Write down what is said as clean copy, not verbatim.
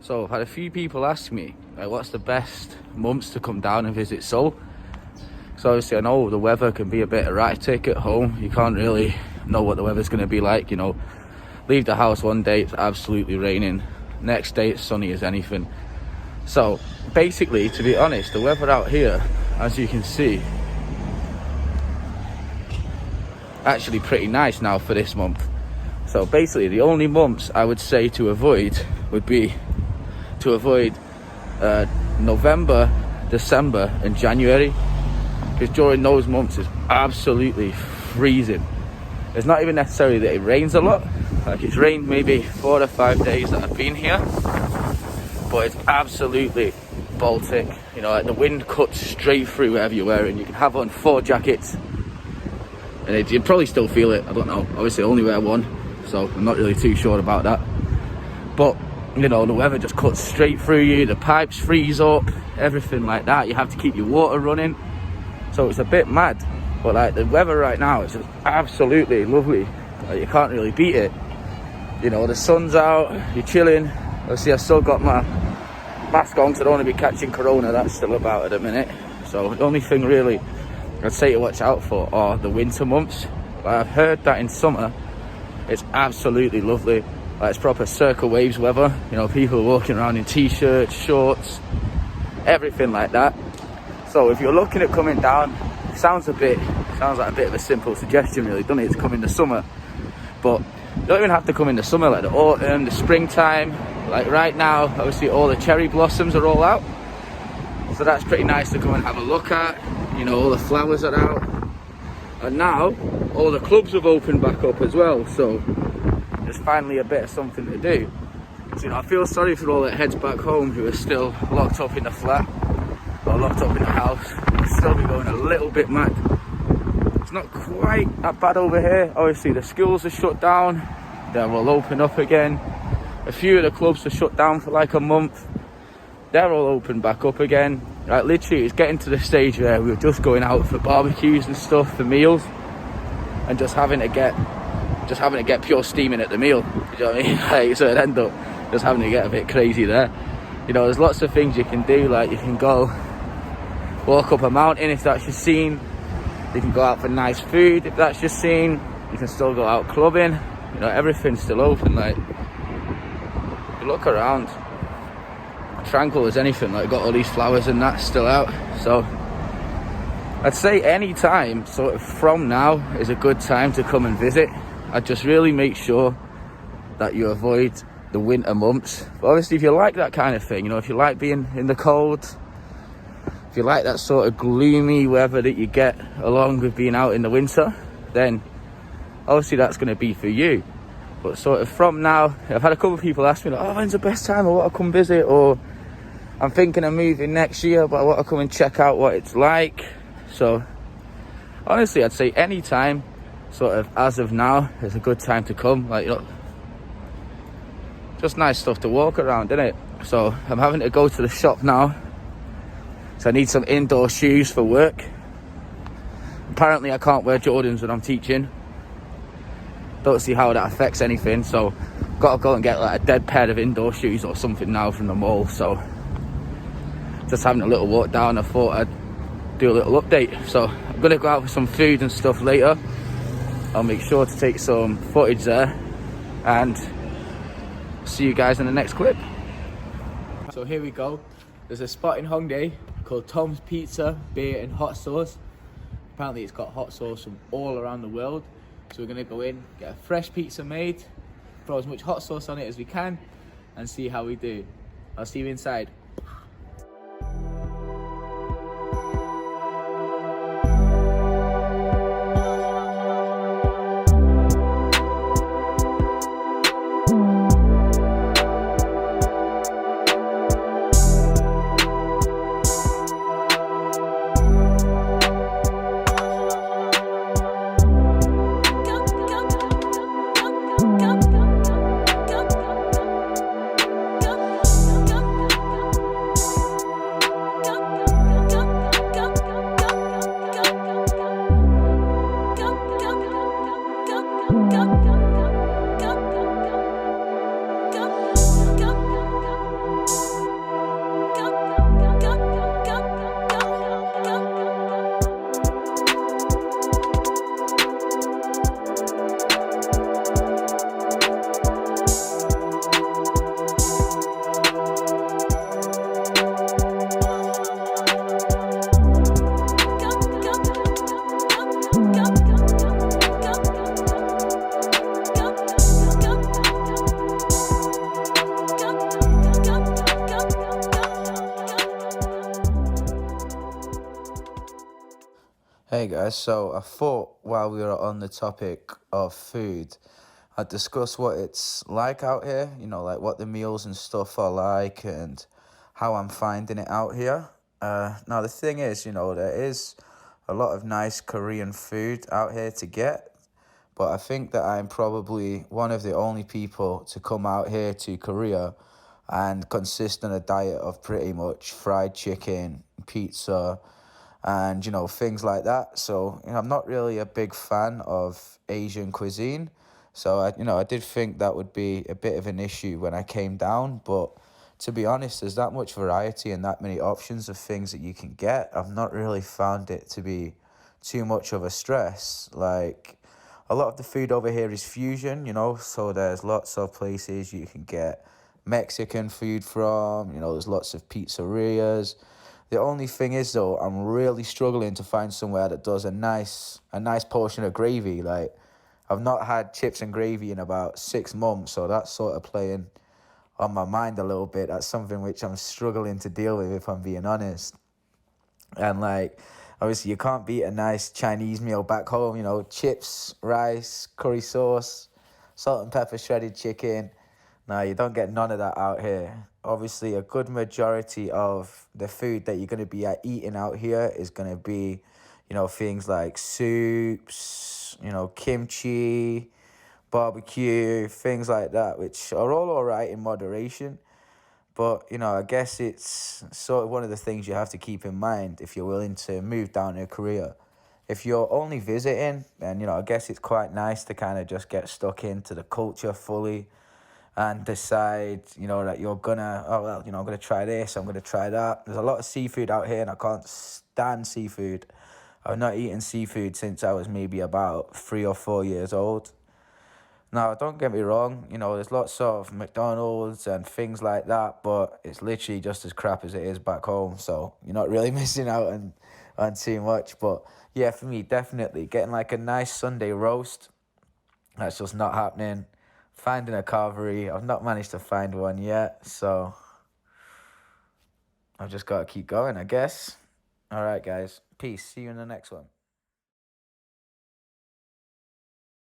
So I've had a few people ask me, like, what's the best months to come down and visit Seoul? So obviously I know the weather can be a bit erratic at home. You can't really know what the weather's going to be like, you know. Leave the house one day, it's absolutely raining. Next day it's sunny as anything. So basically, to be honest, the weather out here, as you can see, actually pretty nice now for this month. So basically the only months I would say to avoid would be to avoid November, December and January, because during those months it's absolutely freezing. It's not even necessarily that it rains a lot, like it's rained maybe 4 to 5 days that I've been here, but it's absolutely Baltic, you know, like the wind cuts straight through whatever you're wearing. You can have on 4 jackets and you'd probably still feel it. I don't know, obviously I only wear one, so I'm not really too sure about that, but you know, the weather just cuts straight through you, the pipes freeze up, everything like that. You have to keep your water running, so it's a bit mad. But like the weather right now is just absolutely lovely, like you can't really beat it. You know, the sun's out, you're chilling. Obviously I've still got my mask on because I don't want to be catching corona, that's still about at the minute. So the only thing really I'd say to watch out for are the winter months. Like I've heard that in summer it's absolutely lovely, like it's proper circle waves weather, you know, people walking around in t-shirts, shorts, everything like that. So if you're looking at coming down, sounds like a bit of a simple suggestion really, doesn't it, to come in the summer, but you don't even have to come in the summer, like the autumn, the springtime. Like right now obviously all the cherry blossoms are all out, so that's pretty nice to come and have a look at. You know, all the flowers are out, and now all the clubs have opened back up as well, so there's finally a bit of something to do. So, you know, I feel sorry for all the heads back home who are still locked up in the flat or locked up in the house. They'll still be going a little bit mad. It's not quite that bad over here. Obviously the schools are shut down, they will open up again. A few of the clubs are shut down for like a month, they're all open back up again. Like literally it's getting to the stage where we're just going out for barbecues and stuff, for meals, and just having to get pure steaming at the meal. You know what I mean? Like, so it end up just having to get a bit crazy there. You know, there's lots of things you can do, like you can go walk up a mountain if that's your scene. You can go out for nice food if that's your scene. You can still go out clubbing. You know, everything's still open. Like, you look around, tranquil as anything. Like, got all these flowers and that still out. So I'd say any time sort of from now is a good time to come and visit. I'd just really make sure that you avoid the winter months. But obviously if you like that kind of thing, you know, if you like being in the cold, if you like that sort of gloomy weather that you get along with being out in the winter, then obviously that's going to be for you. But sort of from now, I've had a couple of people ask me, like, oh, when's the best time? I want to come visit, or I'm thinking of moving next year, but I want to come and check out what it's like. So honestly, I'd say any time, sort of as of now, is a good time to come. Like, you know, just nice stuff to walk around, isn't it? So I'm having to go to the shop now, so I need some indoor shoes for work. Apparently I can't wear Jordans when I'm teaching. Don't see how that affects anything, so gotta go and get like a dead pair of indoor shoes or something now from the mall. So just having a little walk down, I thought I'd do a little update. So I'm gonna go out for some food and stuff later. I'll make sure to take some footage there, and see you guys in the next clip. So here we go. There's a spot in Hongdae called Tom's Pizza, Beer and Hot Sauce. Apparently it's got hot sauce from all around the world. So we're gonna go in, get a fresh pizza made, throw as much hot sauce on it as we can, and see how we do. I'll see you inside. Hey guys, so I thought while we were on the topic of food, I'd discuss what it's like out here, like what the meals and stuff are like and how I'm finding it out here. Now, the thing is, there is a lot of nice Korean food out here to get, but I think that I'm probably one of the only people to come out here to Korea and consist on a diet of pretty much fried chicken, pizza, and things like that. So I'm not really a big fan of Asian cuisine. So I did think that would be a bit of an issue when I came down, but to be honest, there's that much variety and that many options of things that you can get. I've not really found it to be too much of a stress. Like, a lot of the food over here is fusion, so there's lots of places you can get Mexican food from, there's lots of pizzerias. The only thing is though, I'm really struggling to find somewhere that does a nice portion of gravy. Like, I've not had chips and gravy in about 6 months, so that's sort of playing on my mind a little bit. That's something which I'm struggling to deal with, if I'm being honest. And like, obviously you can't beat a nice Chinese meal back home, chips, rice, curry sauce, salt and pepper, shredded chicken. No, you don't get none of that out here. Obviously, a good majority of the food that you're going to be eating out here is going to be, things like soups, kimchi, barbecue, things like that, which are all right in moderation. But, I guess it's sort of one of the things you have to keep in mind if you're willing to move down to Korea. If you're only visiting, then, I guess it's quite nice to kind of just get stuck into the culture fully and decide, that you're gonna, I'm gonna try this, I'm gonna try that. There's a lot of seafood out here and I can't stand seafood. I've not eaten seafood since I was maybe about 3 or 4 years old. Now, don't get me wrong, there's lots of McDonald's and things like that, but it's literally just as crap as it is back home, so you're not really missing out on too much. But yeah, for me, definitely getting like a nice Sunday roast, that's just not happening. Finding a carvery, I've not managed to find one yet, so I've just got to keep going, I guess. All right, guys. Peace. See you in the next one.